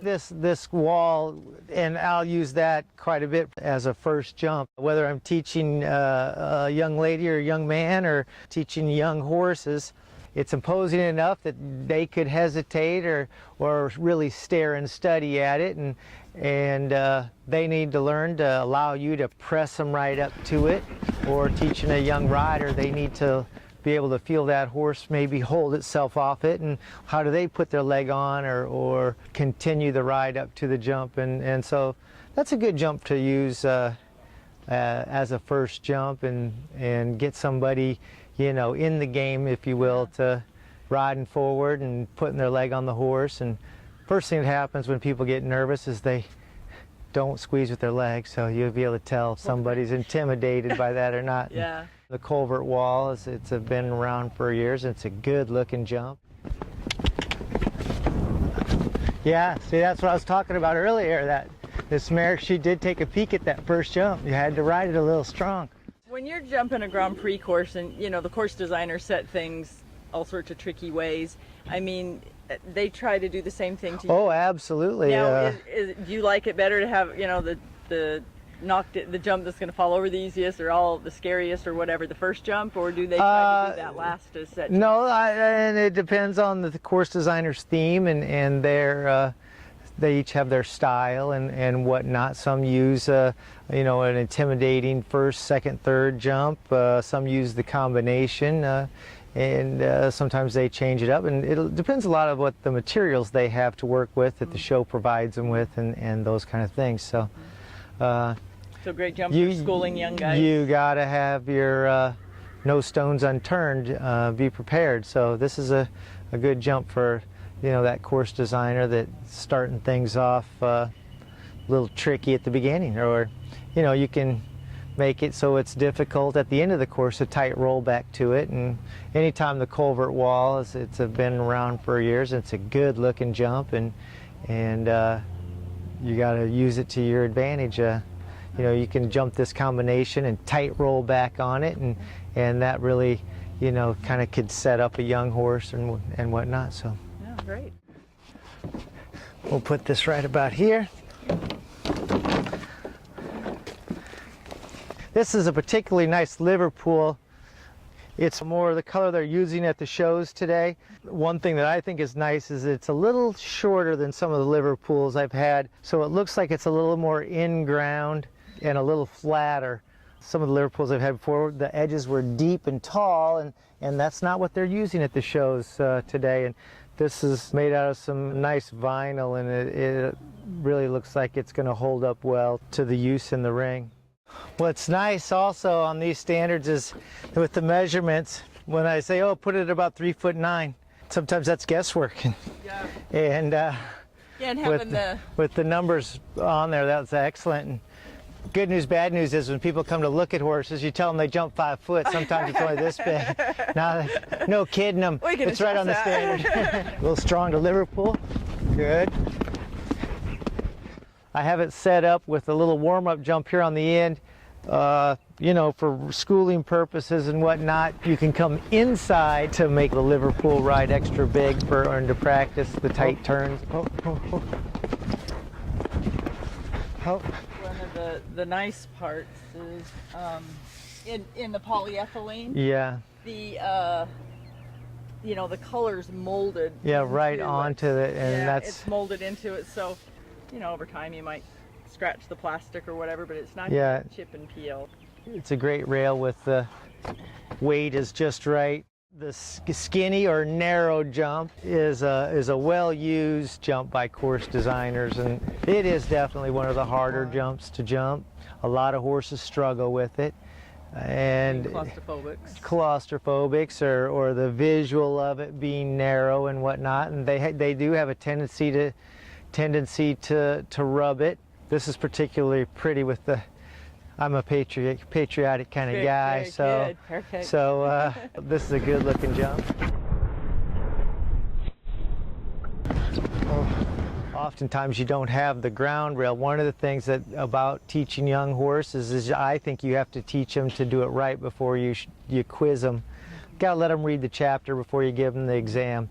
This wall, and I'll use that quite a bit as a first jump. Whether I'm teaching a young lady or a young man or teaching young horses, it's imposing enough that they could hesitate or really stare and study at it, and they need to learn to allow you to press them right up to it. Or teaching a young rider, they need to be able to feel that horse maybe hold itself off it, and how do they put their leg on or continue the ride up to the jump, and so that's a good jump to use as a first jump and get somebody, you know, in the game, if you will, to riding forward and putting their leg on the horse. And first thing that happens when people get nervous is they don't squeeze with their legs, so you'll be able to tell if somebody's intimidated by that or not. Yeah. The culvert wall, it's been around for years, and it's a good looking jump. Yeah, see, that's what I was talking about earlier, that this mare, she did take a peek at that first jump. You had to ride it a little strong. When you're jumping a Grand Prix course, and you know the course designers set things all sorts of tricky ways, I mean, they try to do the same thing to you. Oh, absolutely. Now, do you like it better to have, you know, the jump that's going to fall over the easiest or all the scariest or whatever, the first jump, or do they try to do that last to set? No, and it depends on the course designer's theme and their. They each have their style and whatnot. Some use, you know, an intimidating first, second, third jump. Some use the combination, and sometimes they change it up. And it depends a lot on what the materials they have to work with that the show provides them with, and those kind of things. So. So great jump for schooling young guys. You got to have your no stones unturned, be prepared. So this is a good jump for, you know, that course designer that's starting things off a little tricky at the beginning, or, you know, you can make it so it's difficult at the end of the course, a tight roll back to it. And anytime the culvert wall, it's been around for years, it's a good looking jump, and you got to use it to your advantage. You know, you can jump this combination and tight roll back on it, and that really, you know, kind of could set up a young horse and whatnot. So. Yeah, great. We'll put this right about here. This is a particularly nice Liverpool. It's more the color they're using at the shows today. One thing that I think is nice is it's a little shorter than some of the Liverpools I've had, so it looks like it's a little more in-ground and a little flatter. Some of the Liverpools I've had before, the edges were deep and tall, and that's not what they're using at the shows today. And this is made out of some nice vinyl, and it really looks like it's going to hold up well to the use in the ring. What's nice also on these standards is with the measurements, when I say, oh, put it at about 3'9", sometimes that's guesswork. Yeah. And having with the numbers on there, that's excellent. And good news, bad news is when people come to look at horses, you tell them they jump 5 foot. Sometimes it's only this big. Now, no kidding them. It's right on the standard. A little strong to Liverpool. Good. I have it set up with a little warm-up jump here on the end. You know, for schooling purposes and whatnot, you can come inside to make the Liverpool ride extra big and to practice the tight turns. One of the nice parts is in the polyethylene. Yeah. The you know, the color's molded. Yeah, right onto it, and that's it's molded into it. So, you know, over time you might scratch the plastic or whatever, but it's not going to chip and peel. It's a great rail with the weight is just right. The skinny or narrow jump is a well-used jump by course designers, and it is definitely one of the harder jumps to jump. A lot of horses struggle with it, and claustrophobics or the visual of it being narrow and whatnot, and they do have a tendency to rub it. This is particularly pretty with the. I'm a patriotic kind of guy, so perfect. So this is a good looking jump. Oftentimes you don't have the ground rail. One of the things about teaching young horses is I think you have to teach them to do it right before you quiz them. Got to let them read the chapter before you give them the exam.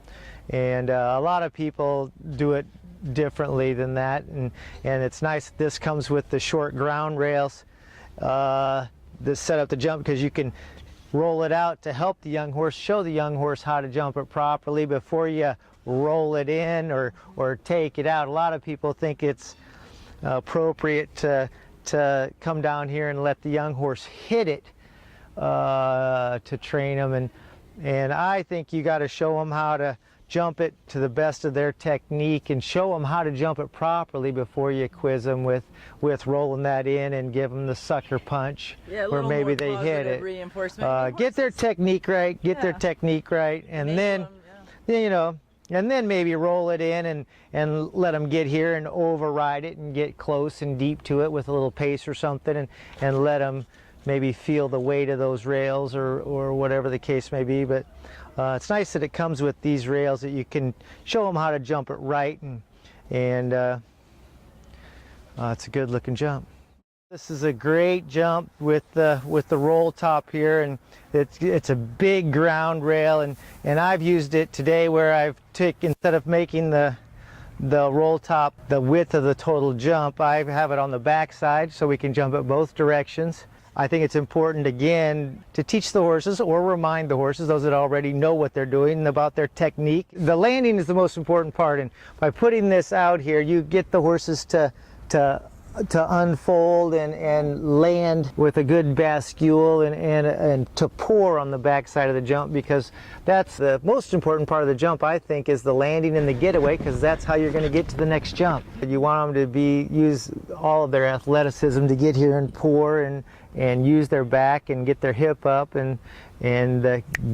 And a lot of people do it differently than that, and it's nice this comes with the short ground rails that set up the jump, because you can roll it out to help the young horse, show the young horse how to jump it properly before you roll it in or take it out. A lot of people think it's appropriate to come down here and let the young horse hit it to train them, and I think you got to show them how to jump it to the best of their technique and show them how to jump it properly before you quiz them with rolling that in and give them the sucker punch, where maybe they hit it. Get their technique right, their technique right, and then you know, and then maybe roll it in and let them get here and override it and get close and deep to it with a little pace or something, and let them maybe feel the weight of those rails or whatever the case may be. But it's nice that it comes with these rails that you can show them how to jump it right, and it's a good looking jump. This is a great jump with the roll top here, and it's a big ground rail, and I've used it today where I've instead of making the roll top the width of the total jump, I have it on the back side so we can jump it both directions. I think it's important, again, to teach the horses or remind the horses, those that already know what they're doing, about their technique. The landing is the most important part, and by putting this out here, you get the horses to unfold and land with a good bascule and to pour on the back side of the jump, because that's the most important part of the jump, I think, is the landing and the getaway, because that's how you're going to get to the next jump. You want them to use all of their athleticism to get here and pour and use their back and get their hip up and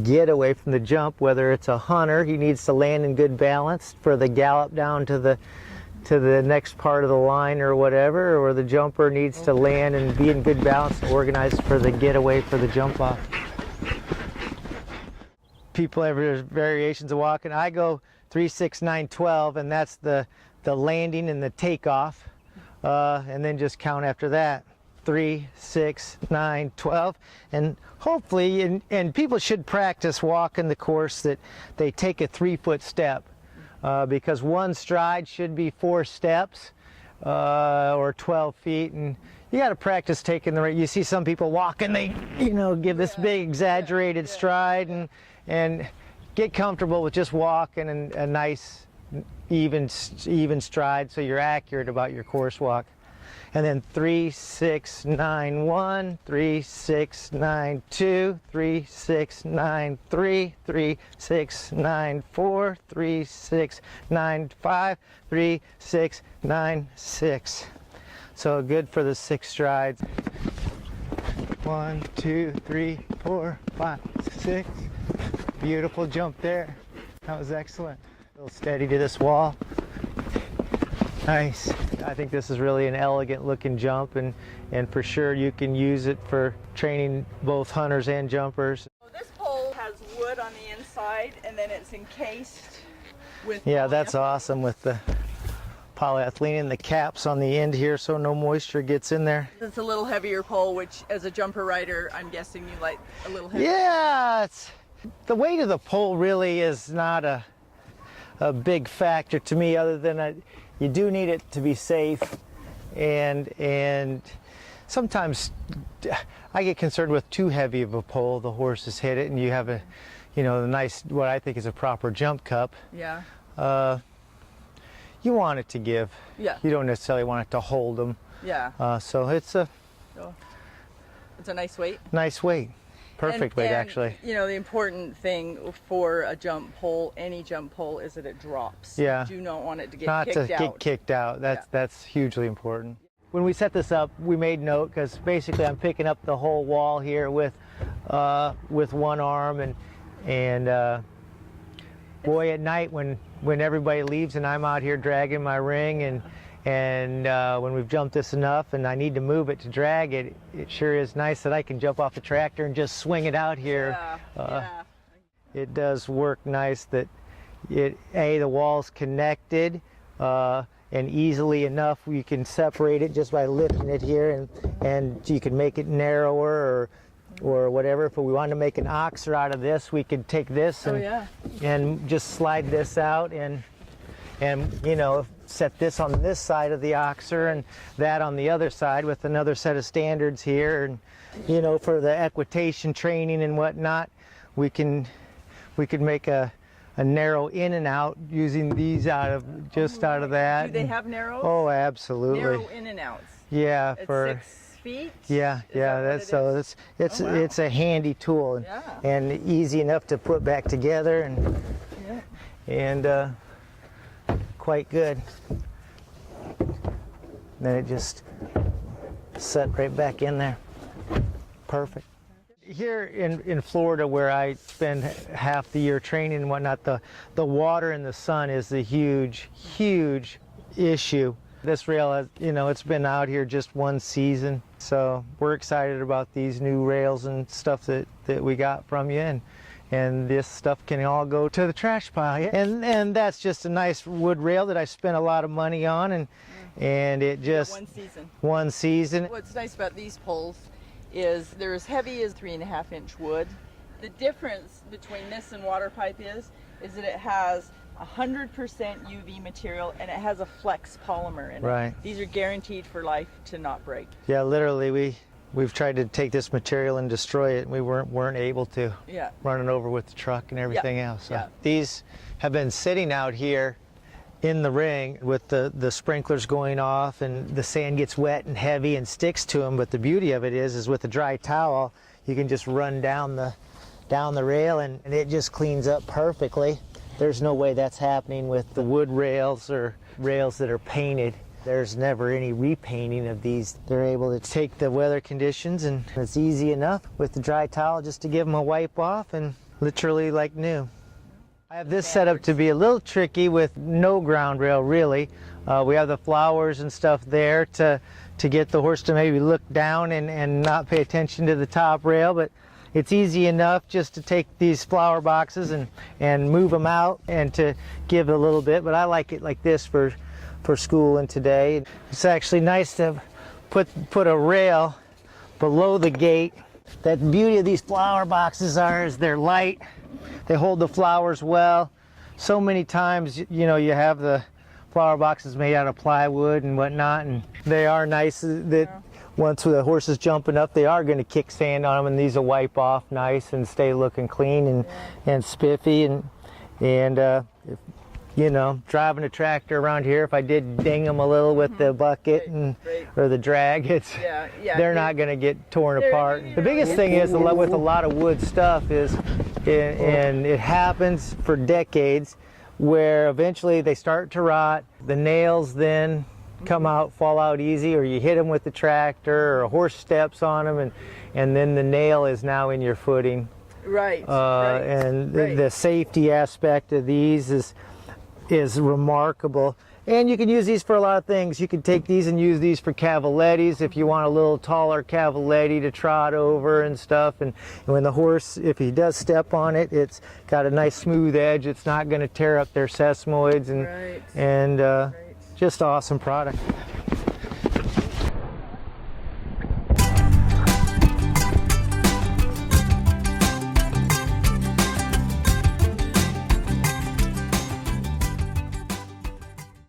get away from the jump. Whether it's a hunter, he needs to land in good balance for the gallop down to the next part of the line or whatever, or the jumper needs to land and be in good balance, organized for the getaway for the jump off. People have variations of walking. I go 3, 6, 9, 12, and that's the landing and the takeoff, and then just count after that. 3, 6, 9, 12, and hopefully, and people should practice walking the course that they take a 3-foot step. Because one stride should be 4 steps or 12 feet, and you got to practice taking the right. You see some people walking, they give this big exaggerated stride, and get comfortable with just walking and a nice even stride, so you're accurate about your course walk. And then 3, 6, 9, 1, 3, 6, 9, 2, 3, 6, 9, 3, 3, 6, 9, 4, 3, 6, 9, 5, 3, 6, 9, 6. So good for the 6 strides. 1, 2, 3, 4, 5, 6. Beautiful jump there. That was excellent. A little steady to this wall. Nice. I think this is really an elegant looking jump, and for sure you can use it for training both hunters and jumpers. Well, this pole has wood on the inside, and then it's encased with that's awesome, with the polyethylene and the caps on the end here so no moisture gets in there. It's a little heavier pole, which as a jumper rider, I'm guessing you like a little heavier. Yeah, the weight of the pole really is not a big factor to me, other than you do need it to be safe, and sometimes I get concerned with too heavy of a pole. The horses hit it, and you have a nice, what I think is a proper jump cup. Yeah. You want it to give. Yeah. You don't necessarily want it to hold them. Yeah. So it's a nice weight. Nice weight. Perfect weight, actually. The important thing for a jump pole, any jump pole, is that it drops. Yeah. You do not want it to get kicked out. Not to get kicked out. That's hugely important. When we set this up, we made note, because basically I'm picking up the whole wall here with one arm, and boy, at night when everybody leaves and I'm out here dragging my ring, and when we've jumped this enough and I need to move it to drag it, it sure is nice that I can jump off the tractor and just swing it out here. It does work nice that the wall's connected, and easily enough you can separate it just by lifting it here, and you can make it narrower or whatever. If we wanted to make an oxer out of this, we could take this and just slide this out, and set this on this side of the oxer and that on the other side with another set of standards here. And you know, for the equitation training and whatnot, we could make a narrow in and out using these out of that. Do they have narrows? Oh, absolutely. Narrow in and outs. Yeah, At for 6 feet. yeah, that's so it's a handy tool and easy enough to put back together and quite good. Then it just set right back in there. Perfect. Here in Florida, where I spend half the year training and whatnot, the water and the sun is the huge issue. This rail has, you know, it's been out here just one season, so we're excited about these new rails and stuff that we got from you, and this stuff can all go to the trash pile. Yeah? And that's just a nice wood rail that I spent a lot of money on, and it just one season. What's nice about these poles is they're as heavy as 3.5-inch wood. The difference between this and water pipe is that it has 100% UV material and it has a flex polymer in it. Right. These are guaranteed for life to not break. Yeah, literally we've tried to take this material and destroy it, and we weren't able to. Yeah. Running over with the truck and everything else. So yeah. These have been sitting out here in the ring with the sprinklers going off, and the sand gets wet and heavy and sticks to them. But the beauty of it is with a dry towel, you can just run down the rail and it just cleans up perfectly. There's no way that's happening with the wood rails or rails that are painted. There's never any repainting of these. They're able to take the weather conditions, and it's easy enough with the dry towel just to give them a wipe off and literally like new. I have this set up to be a little tricky with no ground rail, really. We have the flowers and stuff there to get the horse to maybe look down and not pay attention to the top rail, but it's easy enough just to take these flower boxes and move them out and to give a little bit. But I like it like this for school and today. It's actually nice to put a rail below the gate. The beauty of these flower boxes is they're light. They hold the flowers well. So many times, you know, you have the flower boxes made out of plywood and whatnot, and they are nice that once the horse is jumping up, they are going to kick sand on them, and these will wipe off nice and stay looking clean and spiffy. And if, you know, driving a tractor around here, if I did ding them a little with the bucket or the drag, they're not going to get torn apart. The biggest thing is with a lot of wood stuff is, and it happens for decades, where eventually they start to rot. The nails then come out, fall out easy, or you hit them with the tractor, or a horse steps on them, and then the nail is now in your footing. Right. The safety aspect of these is remarkable. And you can use these for a lot of things. You can take these and use these for cavalettis if you want a little taller cavaletti to trot over and stuff. And when the horse, if he does step on it, it's got a nice smooth edge. It's not going to tear up their sesamoids, and just awesome product.